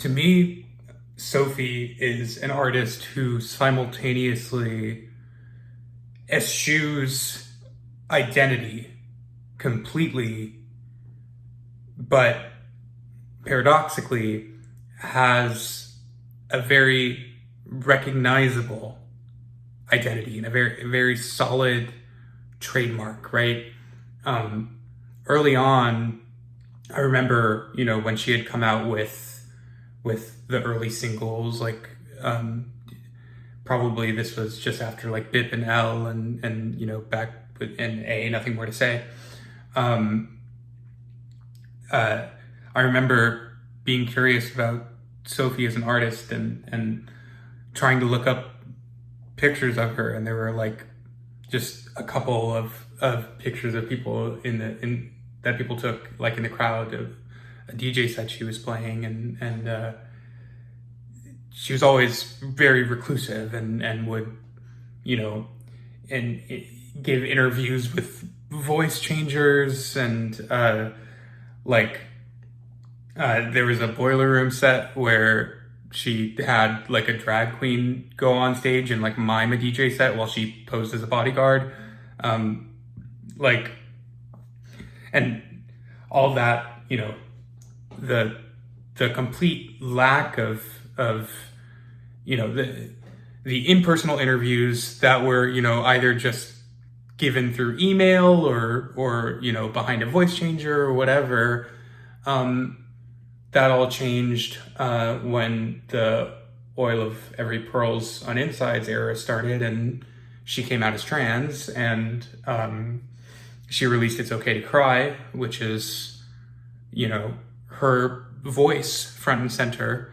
To me, Sophie is an artist who simultaneously eschews identity completely, but paradoxically has a very recognizable identity and a very solid trademark, right? Early on, I remember, when she had come out with the early singles, like probably this was just after like Bip and L and back in A, Nothing More to Say. I remember being curious about Sophie as an artist and trying to look up pictures of her, and there were like just a couple of pictures of people in that people took like in the crowd of a DJ set she was playing, and she was always very reclusive and would and give interviews with voice changers and there was a Boiler Room set where she had like a drag queen go on stage and like mime a DJ set while she posed as a bodyguard. And all that, the complete lack of the impersonal interviews that were, either just given through email or behind a voice changer or whatever. That all changed when the Oil of Every Pearl's on Insides era started, and she came out as trans, and she released It's Okay to Cry, which is, her voice front and center,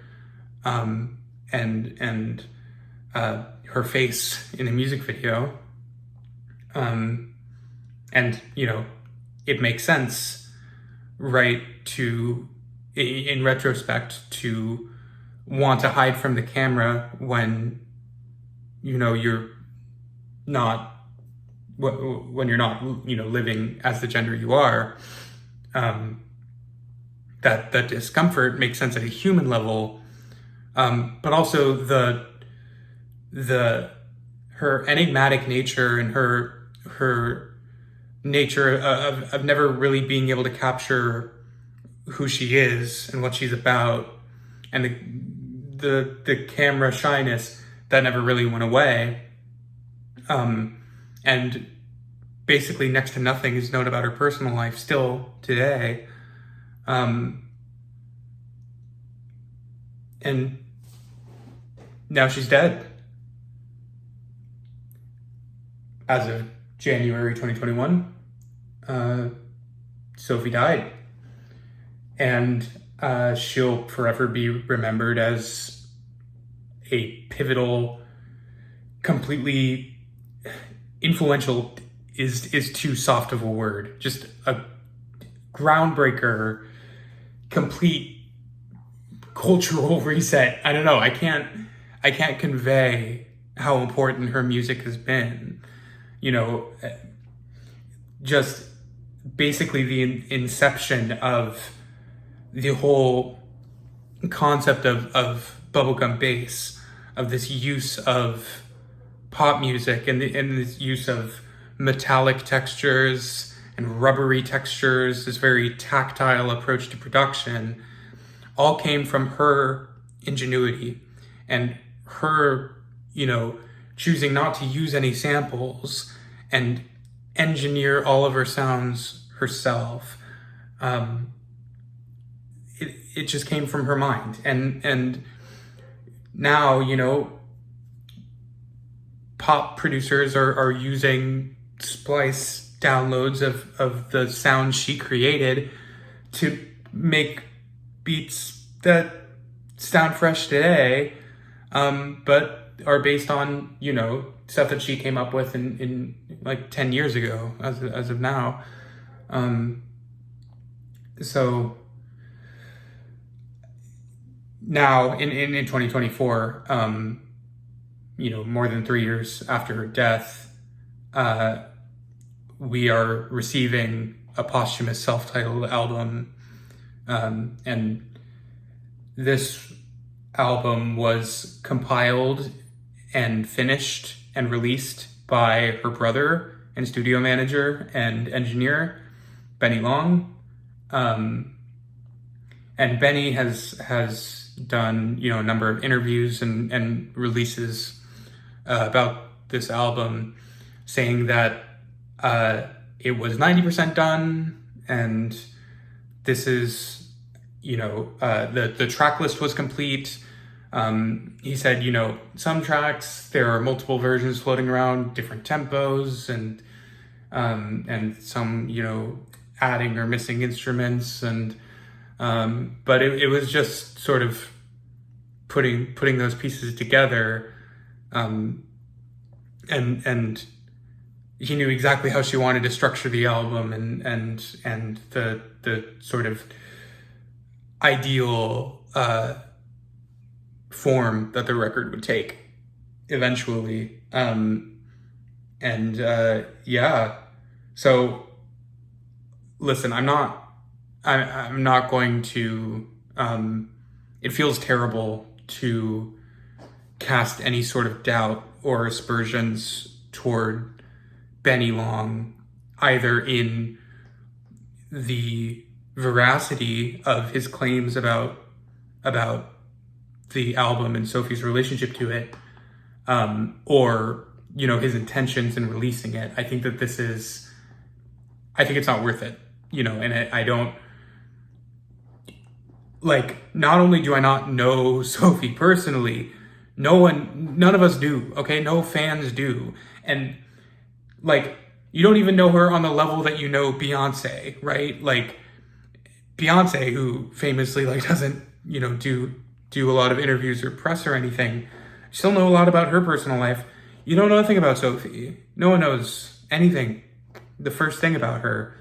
and her face in a music video. And, it makes sense, right, in retrospect, to want to hide from the camera when you're not living as the gender you are. That discomfort makes sense at a human level, but also her enigmatic nature and her nature of never really being able to capture who she is and what she's about, and the camera shyness that never really went away. And basically next to nothing is known about her personal life still today. And now she's dead. As of January 2021, Sophie died. And she'll forever be remembered as a pivotal, completely influential is too soft of a word. Just a groundbreaker, complete cultural reset. I don't know. I can't convey how important her music has been. Just basically the inception of the whole concept of bubblegum bass, of this use of pop music and this use of metallic textures and rubbery textures, this very tactile approach to production, all came from her ingenuity and her, choosing not to use any samples and engineer all of her sounds herself. It just came from her mind. And now, pop producers are using splice downloads of the sound she created to make beats that sound fresh today, but are based on, stuff that she came up with in like 10 years ago as of now. So now in 2024, more than 3 years after her death, we are receiving a posthumous self-titled album. And this album was compiled and finished and released by her brother and studio manager and engineer, Benny Long. And Benny has done, a number of interviews and releases about this album, saying that it was 90% done, and this is, the track list was complete. He said, some tracks, there are multiple versions floating around, different tempos, and some, adding or missing instruments, and but it was just sort of putting those pieces together, and he knew exactly how she wanted to structure the album, and the sort of ideal form that the record would take eventually. So listen, I'm not going to, it feels terrible to cast any sort of doubt or aspersions toward Benny Long, either in the veracity of his claims about the album and Sophie's relationship to it, or his intentions in releasing it. I think that I think it's not worth it, and I don't, not only do I not know Sophie personally, none of us do, okay? No fans do. And you don't even know her on the level that you know Beyonce, right? Beyonce, who famously doesn't, do a lot of interviews or press or anything, you still know a lot about her personal life. You don't know nothing about Sophie. No one knows anything, the first thing about her.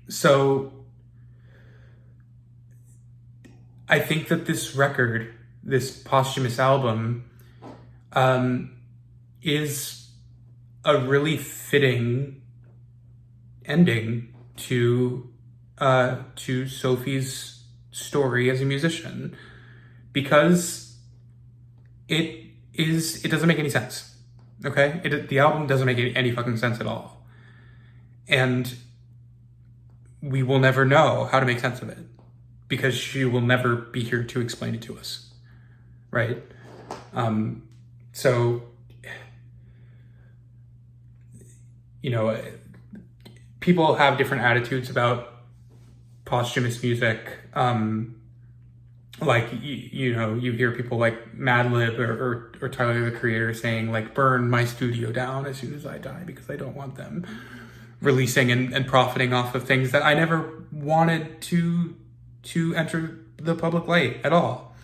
So I think that this record, this posthumous album, is a really fitting ending to Sophie's story as a musician, because it doesn't make any sense. Okay, the album doesn't make any fucking sense at all, and we will never know how to make sense of it, because she will never be here to explain it to us, right? So, people have different attitudes about posthumous music. You hear people like Madlib or Tyler, the Creator, saying burn my studio down as soon as I die, because I don't want them releasing and profiting off of things that I never wanted to enter the public light at all.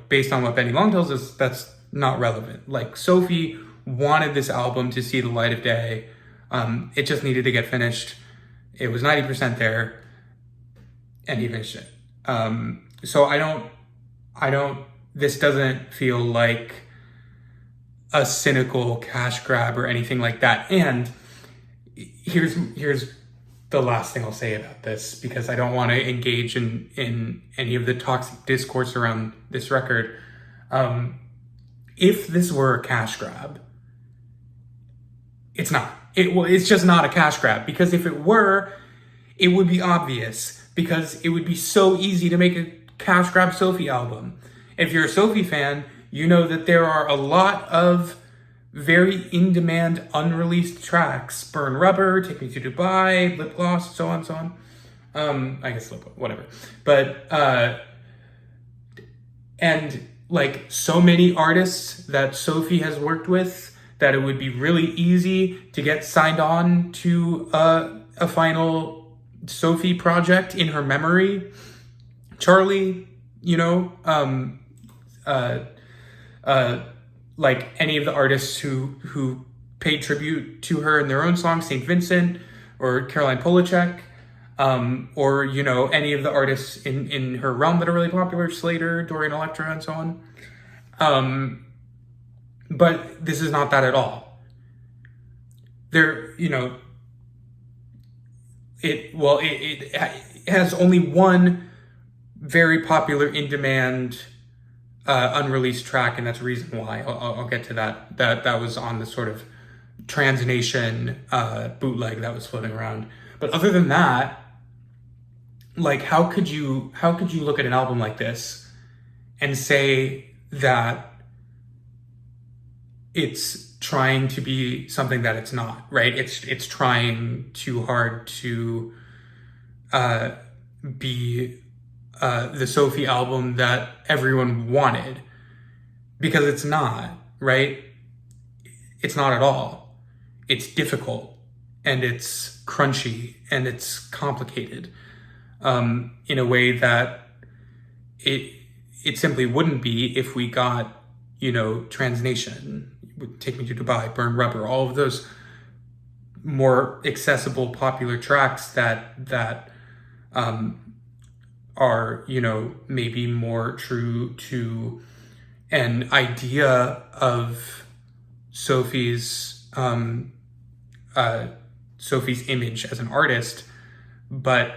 Based on what Benny Long tells us, that's not relevant. Sophie wanted this album to see the light of day. It just needed to get finished. It was 90% there, and he finished it. So I don't, this doesn't feel like a cynical cash grab or anything like that. And here's the last thing I'll say about this, because I don't want to engage in any of the toxic discourse around this record. If this were a cash grab, it's not. It's just not a cash grab, because if it were, it would be obvious, because it would be so easy to make a cash grab Sophie album. If you're a Sophie fan, you know that there are a lot of very in-demand unreleased tracks. Burn Rubber, Take Me to Dubai, Lip Gloss, so on, so on. I guess whatever. But, and so many artists that Sophie has worked with, that it would be really easy to get signed on to a final Sophie project in her memory. Charlie, any of the artists who paid tribute to her in their own songs, St. Vincent or Caroline Polachek, or any of the artists in her realm that are really popular, Slater, Dorian Electra, and so on. But this is not that at all. it has only one very popular in-demand unreleased track, and that's Reason Why. I'll get to that. That was on the sort of Transnation bootleg that was floating around. But other than that, like, how could you look at an album like this and say that it's trying to be something that it's not, right? It's trying too hard to be the Sophie album that everyone wanted, because it's not, right? It's not at all. It's difficult, and it's crunchy, and it's complicated in a way that it simply wouldn't be if we got, Transnation, Take Me to Dubai, Burn Rubber, all of those more accessible, popular tracks that are, maybe more true to an idea of Sophie's image as an artist, but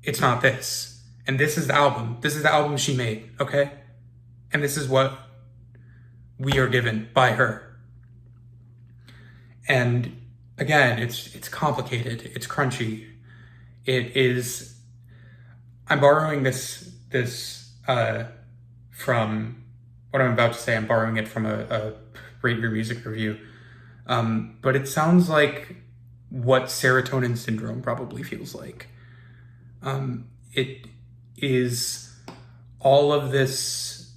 it's not this. And this is the album. This is the album she made, okay? And this is what we are given by her. And again, it's complicated. It's crunchy. It is. I'm borrowing this from what I'm about to say. I'm borrowing it from a Rate Your Music review. But it sounds like what Serotonin Syndrome probably feels like. It is all of these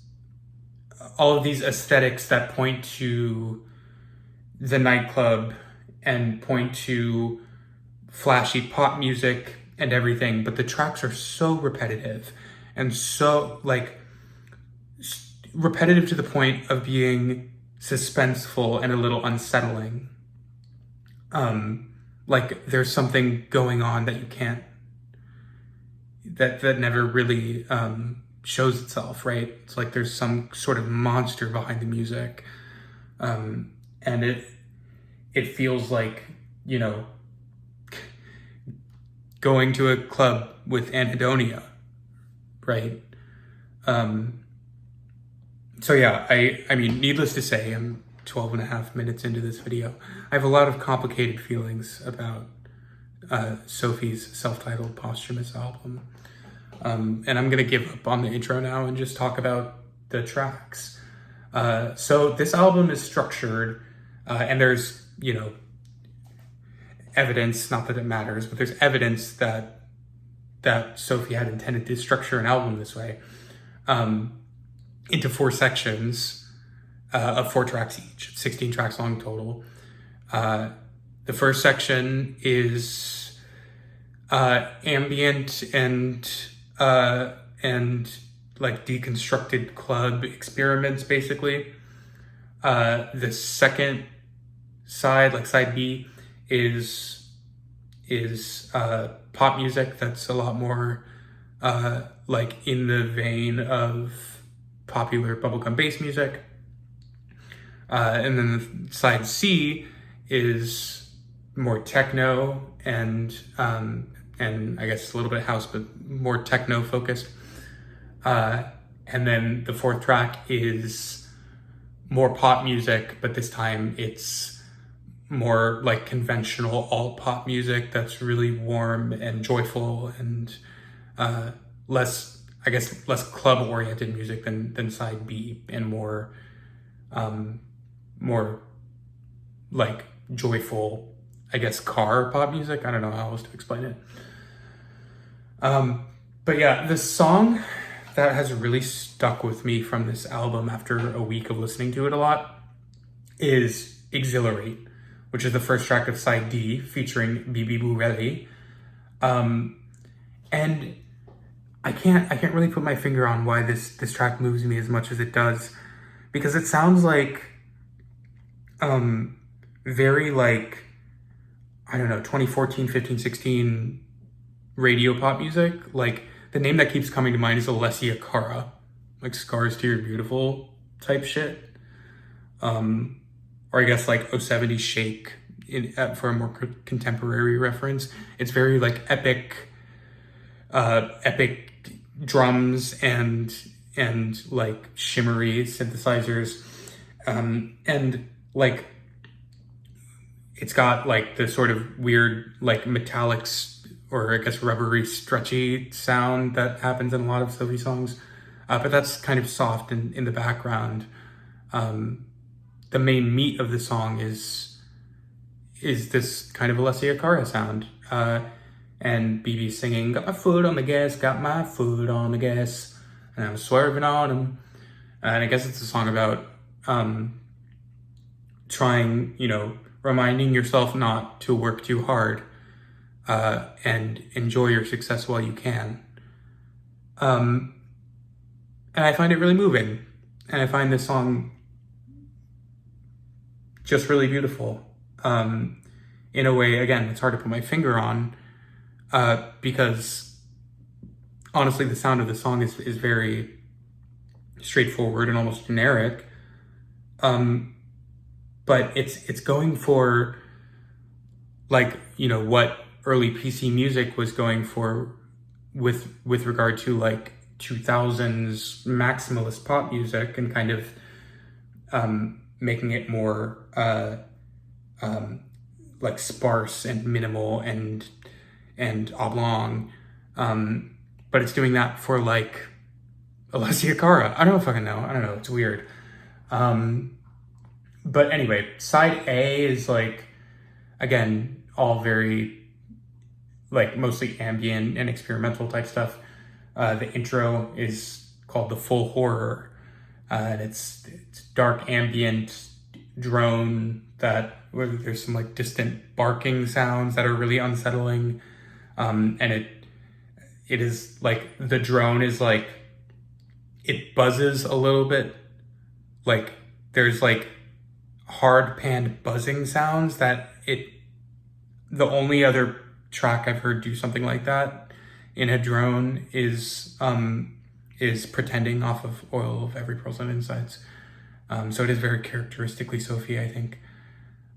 aesthetics that point to the nightclub and point to flashy pop music and everything, but the tracks are so repetitive and so repetitive to the point of being suspenseful and a little unsettling. Like there's something going on that you can't, that never really shows itself, right? It's like there's some sort of monster behind the music. And it feels like, going to a club with anhedonia, right? So yeah, I mean, needless to say, I'm 12 and a half minutes into this video. I have a lot of complicated feelings about Sophie's self-titled posthumous album. And I'm gonna give up on the intro now and just talk about the tracks. So this album is structured, and there's, evidence, not that it matters, but there's evidence that Sophie had intended to structure an album this way, into 4 sections of 4 tracks each, 16 tracks long total. The first section is ambient and like deconstructed club experiments, basically. The second side, like side B, is pop music that's a lot more like in the vein of popular bubblegum bass music. And then the side C is more techno and I guess a little bit of house, but more techno focused. And then the 4th track is more pop music, but this time it's more like conventional alt pop music that's really warm and joyful and less club oriented music than side B, and more like joyful, I guess, car pop music. I don't know how else to explain it. But yeah, the song that has really stuck with me from this album after a week of listening to it a lot is Exhilarate, which is the first track of side D, featuring Bibi Bourelli. And I can't really put my finger on why this track moves me as much as it does, because it sounds like very like, I don't know, 2014, 15, 16 radio pop music. Like the name that keeps coming to mind is Alessia Cara, like Scars to Your Beautiful type shit. Or I guess like 070 Shake for a more contemporary reference. It's very like epic drums and like shimmery synthesizers, and like it's got like the sort of weird like metallics, or I guess rubbery, stretchy sound that happens in a lot of Sophie songs, but that's kind of soft in the background. The main meat of the song is this kind of Alessia Cara sound, and BB singing, got my foot on the gas, got my foot on the gas, and I'm swerving on him. And I guess it's a song about trying, reminding yourself not to work too hard, and enjoy your success while you can. And I find it really moving. And I find this song just really beautiful. In a way, again, it's hard to put my finger on, because honestly, the sound of the song is very straightforward and almost generic. But it's going for like, what early PC music was going for with regard to like 2000s maximalist pop music, and kind of making it more like sparse and minimal and oblong, but it's doing that for like Alessia Cara. I don't fucking know. I don't know. It's weird. But anyway, side A is like, again, all very like mostly ambient and experimental type stuff. The intro is called The Full Horror, and it's dark ambient drone where there's some like distant barking sounds that are really unsettling, and it is like, the drone is like, it buzzes a little bit, like there's like hard panned buzzing sounds that the only other track I've heard do something like that in a drone is Pretending off of Oil of Every Pearl's on Insides. So it is very characteristically Sophie, I think.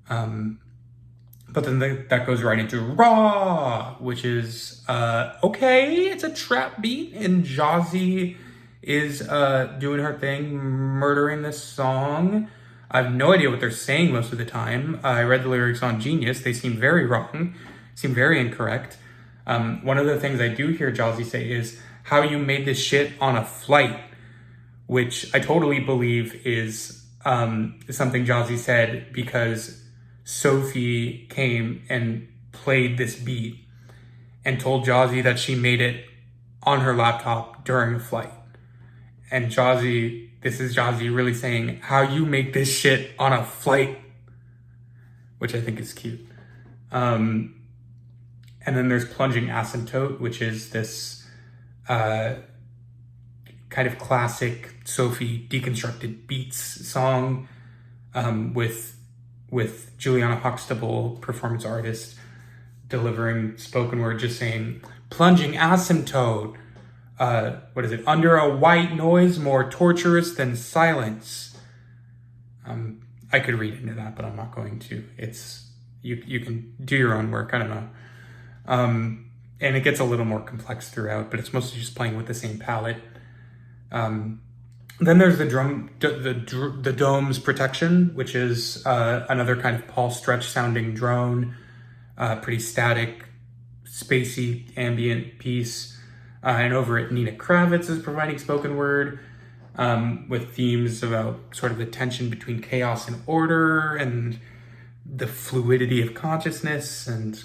But then that goes right into Raw, which is, okay, it's a trap beat, and Jazzy is doing her thing, murdering this song. I have no idea what they're saying most of the time. I read the lyrics on Genius. They seem very wrong, seem very incorrect. One of the things I do hear Jazzy say is, how you made this shit on a flight, which I totally believe is something Jazzy said because Sophie came and played this beat and told Jazzy that she made it on her laptop during a flight. And this is Jazzy really saying, how you make this shit on a flight, which I think is cute. And then there's Plunging Asymptote, which is this kind of classic Sophie deconstructed beats song, with Juliana Huxtable, performance artist, delivering spoken word, just saying, plunging asymptote. What is it? Under a white noise more torturous than silence. I could read into that, but I'm not going to. You can do your own work. I don't know. And it gets a little more complex throughout, but it's mostly just playing with the same palette. Then there's the Dome's Protection, which is another kind of Paul Stretch sounding drone, pretty static, spacey, ambient piece. And over it, Nina Kravitz is providing spoken word, with themes about sort of the tension between chaos and order, and the fluidity of consciousness. And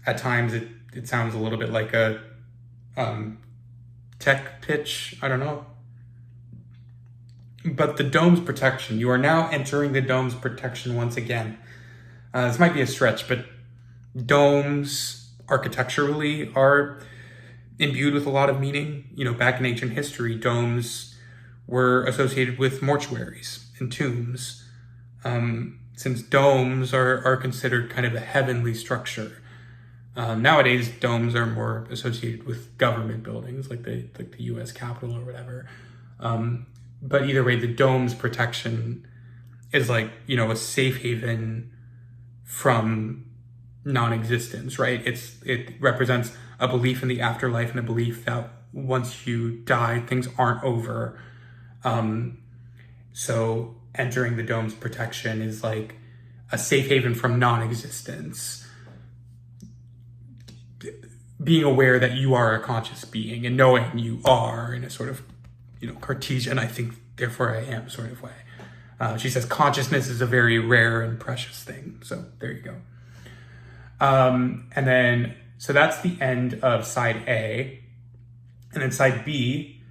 at times it sounds a little bit like a tech pitch, I don't know. But the Dome's Protection, you are now entering the Dome's Protection once again. This might be a stretch, but domes architecturally are imbued with a lot of meaning. Back in ancient history, domes were associated with mortuaries and tombs, since domes are considered kind of a heavenly structure. Nowadays, domes are more associated with government buildings, like the U.S. Capitol or whatever. But either way, the Dome's Protection is like, you know, a safe haven from non-existence, right? It represents a belief in the afterlife and a belief that once you die, things aren't over. So entering the dome's protection is like a safe haven from non-existence. Being aware that you are a conscious being and knowing you are in a sort of, you know, Cartesian, I think, therefore I am sort of way. She says consciousness is a very rare and precious thing. So there you go. And then, so that's the end of side A. And then side B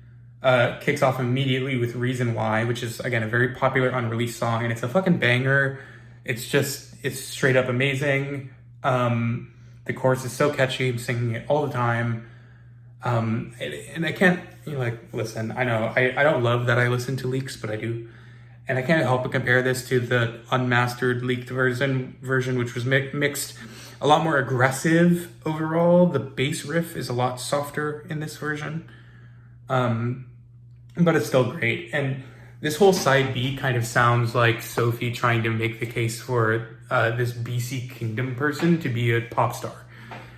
kicks off immediately with Reason Why, which is, again, a very popular unreleased song. And it's a fucking banger. It's straight up amazing. The chorus is so catchy. I'm singing it all the time. And I can't, you know, like, listen, I know I don't love that I listen to leaks, but I do. And I can't help but compare this to the unmastered leaked version, which was mixed a lot more aggressive overall. The bass riff is a lot softer in this version. But it's still great. And this whole side B kind of sounds like Sophie trying to make the case for this BC Kingdom person to be a pop star.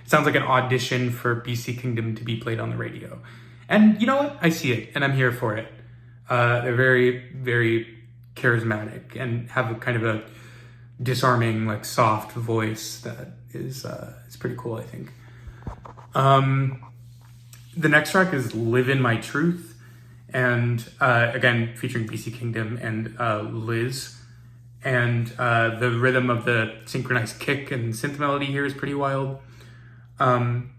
It sounds like an audition for BC Kingdom to be played on the radio. And you know what? I see it, and I'm here for it. They're very, very charismatic and have a kind of a disarming, like, soft voice that is pretty cool, I think. The next track is Live in My Truth, and again, featuring BC Kingdom and Liz. And the rhythm of the synchronized kick and synth melody here is pretty wild. And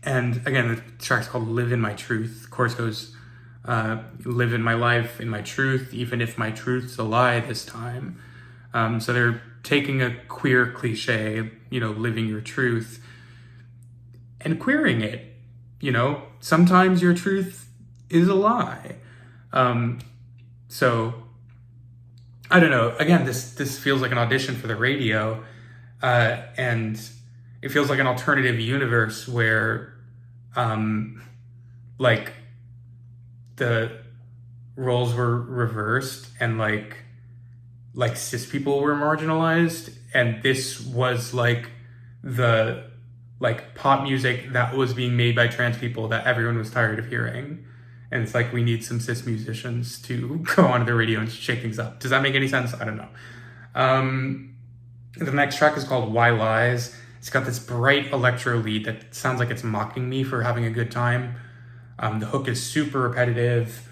again, the track's called Live in My Truth. The chorus goes, live in my life, in my truth, even if my truth's a lie this time. So they're taking a queer cliche, you know, living your truth, and queering it. You know, sometimes your truth is a lie. So I don't know. Again, this feels like an audition for the radio, and it feels like an alternative universe where, like, the roles were reversed and like cis people were marginalized, and this was like the pop music that was being made by trans people that everyone was tired of hearing. And it's like, we need some cis musicians to go onto the radio and shake things up. Does that make any sense? I don't know. The next track is called Why Lies. It's got this bright electro lead that sounds like it's mocking me for having a good time. The hook is super repetitive.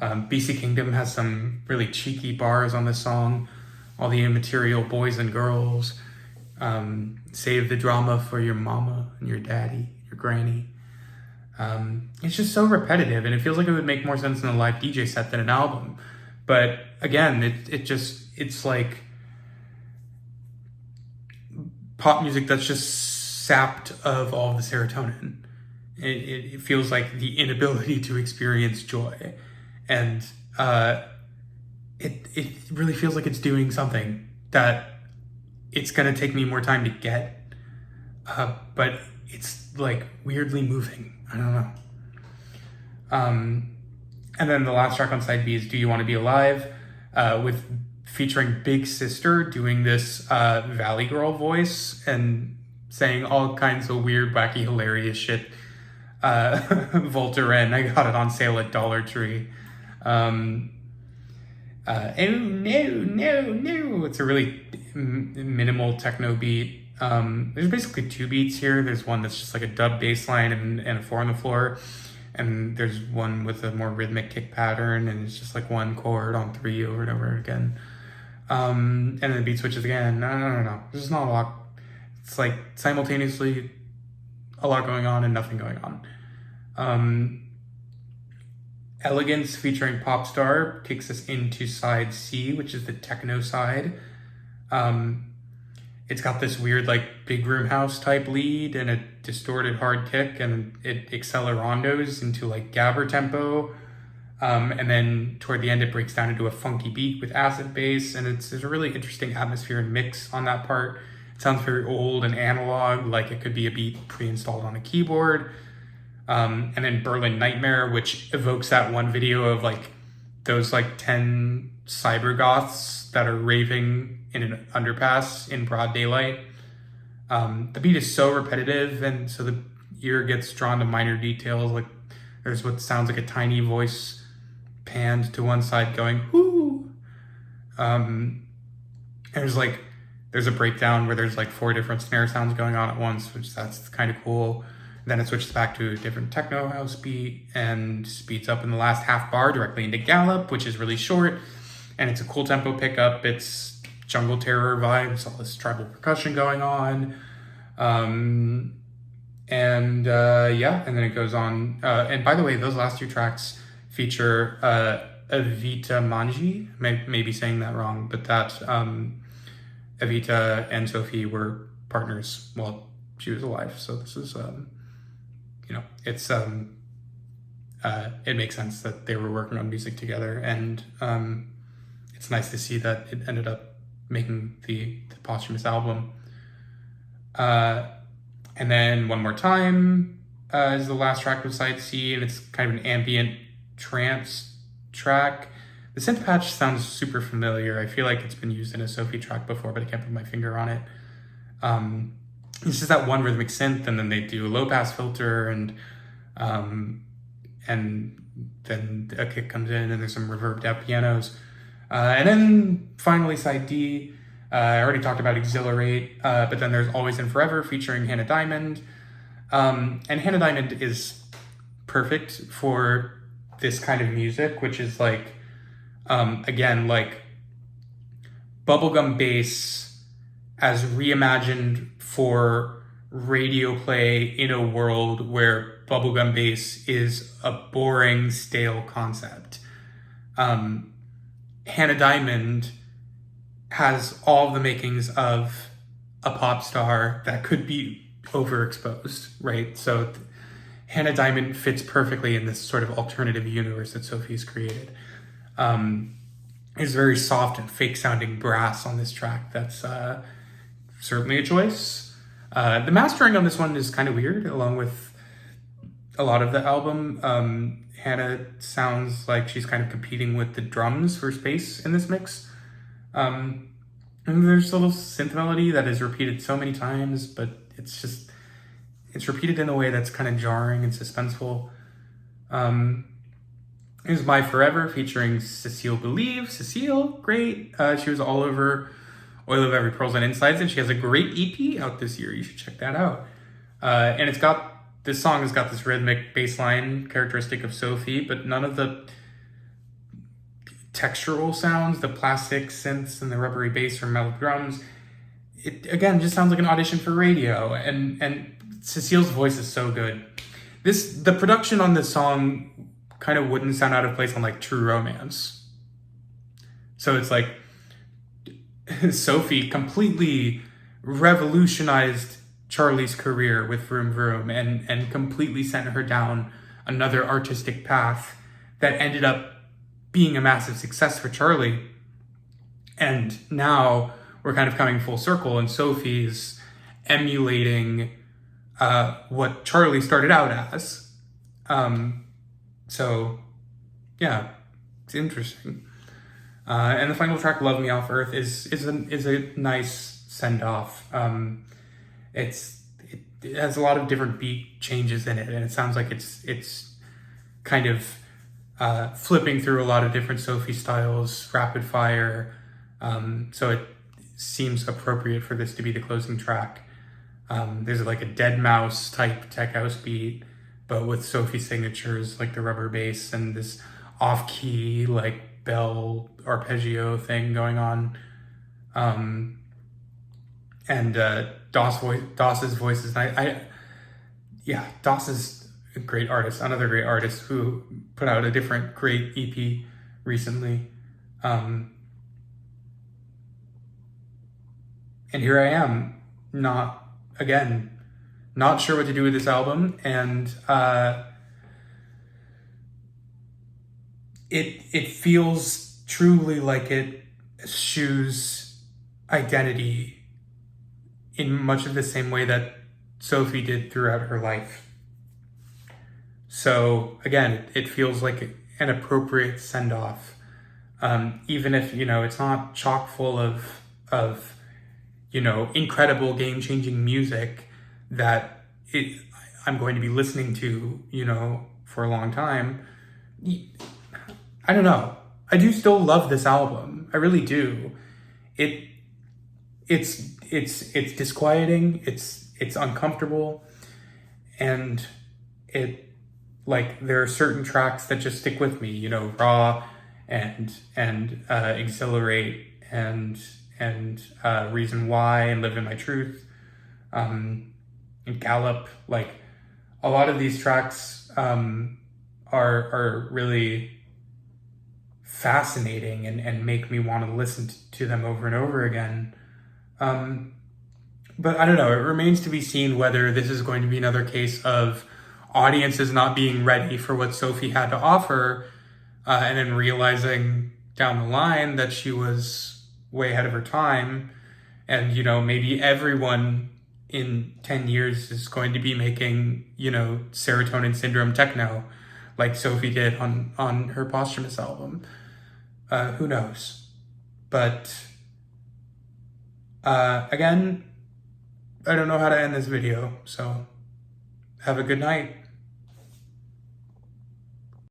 BC Kingdom has some really cheeky bars on this song. All the immaterial boys and girls. Save the drama for your mama and your daddy, your granny. It's just so repetitive, and it feels like it would make more sense in a live DJ set than an album. But again, it's like pop music that's just sapped of all the serotonin. It feels like the inability to experience joy. And it really feels like it's doing something that it's going to take me more time to get. But it's like weirdly moving. I don't know. And then the last track on side B is Do You Want to Be Alive? With featuring Big Sister doing this Valley Girl voice and saying all kinds of weird, wacky, hilarious shit. Voltaren, I got it on sale at Dollar Tree. Oh no. It's a really minimal techno beat. There's basically two beats here. There's one that's just like a dub bass line and a 4 on the floor. And there's one with a more rhythmic kick pattern, and it's just like one chord on 3 over and over again. And then the beat switches again. No. There's just not a lot. It's like simultaneously a lot going on and nothing going on. Elegance featuring Popstar takes us into side C, which is the techno side. It's got this weird like big room house type lead and a distorted hard kick, and it accelerandos into like gabber tempo. And then toward the end, it breaks down into a funky beat with acid bass, and there's a really interesting atmosphere and mix on that part. It sounds very old and analog, like it could be a beat pre-installed on a keyboard. And then Berlin Nightmare, which evokes that one video of like those like 10 cyber goths that are raving in an underpass in broad daylight. The beat is so repetitive, and so the ear gets drawn to minor details. Like there's what sounds like a tiny voice panned to one side going, whoo. There's a breakdown where there's like 4 different snare sounds going on at once, which that's kind of cool. Then it switches back to a different techno house beat and speeds up in the last half bar directly into Gallop, which is really short. And it's a cool tempo pickup. It's jungle terror vibes, all this tribal percussion going on. And then it goes on. And by the way, those last 2 tracks feature Evita Manji. Maybe saying that wrong, but that Evita and Sophie were partners while she was alive. So this is, it makes sense that they were working on music together, and it's nice to see that it ended up making the posthumous album. And then One More Time is the last track of side C, and it's kind of an ambient trance track. The synth patch sounds super familiar. I feel like it's been used in a Sophie track before, but I can't put my finger on it. It's just that one rhythmic synth, and then they do a low pass filter, and then a kick comes in, and there's some reverbed out pianos. And then finally side D, I already talked about Exhilarate, but then there's Always and Forever featuring Hannah Diamond. And Hannah Diamond is perfect for this kind of music, which is like, again, like bubblegum bass as reimagined for radio play in a world where bubblegum bass is a boring, stale concept. Hannah Diamond has all the makings of a pop star that could be overexposed, right? So Hannah Diamond fits perfectly in this sort of alternative universe that Sophie's created. There's very soft and fake sounding brass on this track. That's certainly a choice. The mastering on this one is kind of weird, along with a lot of the album. Hannah sounds like she's kind of competing with the drums for space in this mix. And there's a little synth melody that is repeated so many times, but it's repeated in a way that's kind of jarring and suspenseful. Here's My Forever featuring Cecile Believe. Cecile, great. She was all over Oil of Every Pearls and Insides, and she has a great EP out this year. You should check that out. And this song has got this rhythmic bass line characteristic of Sophie, but none of the textural sounds, the plastic synths and the rubbery bass or metal drums. It, again, just sounds like an audition for radio, and Cecile's voice is so good. The production on this song kind of wouldn't sound out of place on like True Romance. So it's like Sophie completely revolutionized Charlie's career with Vroom Vroom and completely sent her down another artistic path that ended up being a massive success for Charlie. And now we're kind of coming full circle, and Sophie's emulating what Charlie started out as. So yeah, it's interesting. And the final track, Love Me Off Earth, is a nice send off. It has a lot of different beat changes in it, and it sounds like it's kind of flipping through a lot of different Sophie styles, rapid fire. So it seems appropriate for this to be the closing track. There's like a Dead Mouse type tech house beat, but with Sophie signatures like the rubber bass and this off-key like bell arpeggio thing going on. And Doss's voice is nice. Doss is a great artist, another great artist who put out a different great EP recently. And here I am, not sure what to do with this album, and it feels truly like it eschews identity in much of the same way that Sophie did throughout her life. So again, it feels like an appropriate send-off Even if, it's not chock full of, incredible game-changing music that I'm going to be listening to, for a long time. I don't know. I do still love this album. I really do. It's disquieting. It's uncomfortable, and there are certain tracks that just stick with me. Raw, and Exhilarate, and Reason Why, and Live in My Truth, and Gallop. Like, a lot of these tracks are really fascinating and make me want to listen to them over and over again. But I don't know, it remains to be seen whether this is going to be another case of audiences not being ready for what Sophie had to offer, and then realizing down the line that she was way ahead of her time. And, maybe everyone in 10 years is going to be making, serotonin syndrome techno like Sophie did on her posthumous album. Who knows? But again, I don't know how to end this video, so have a good night.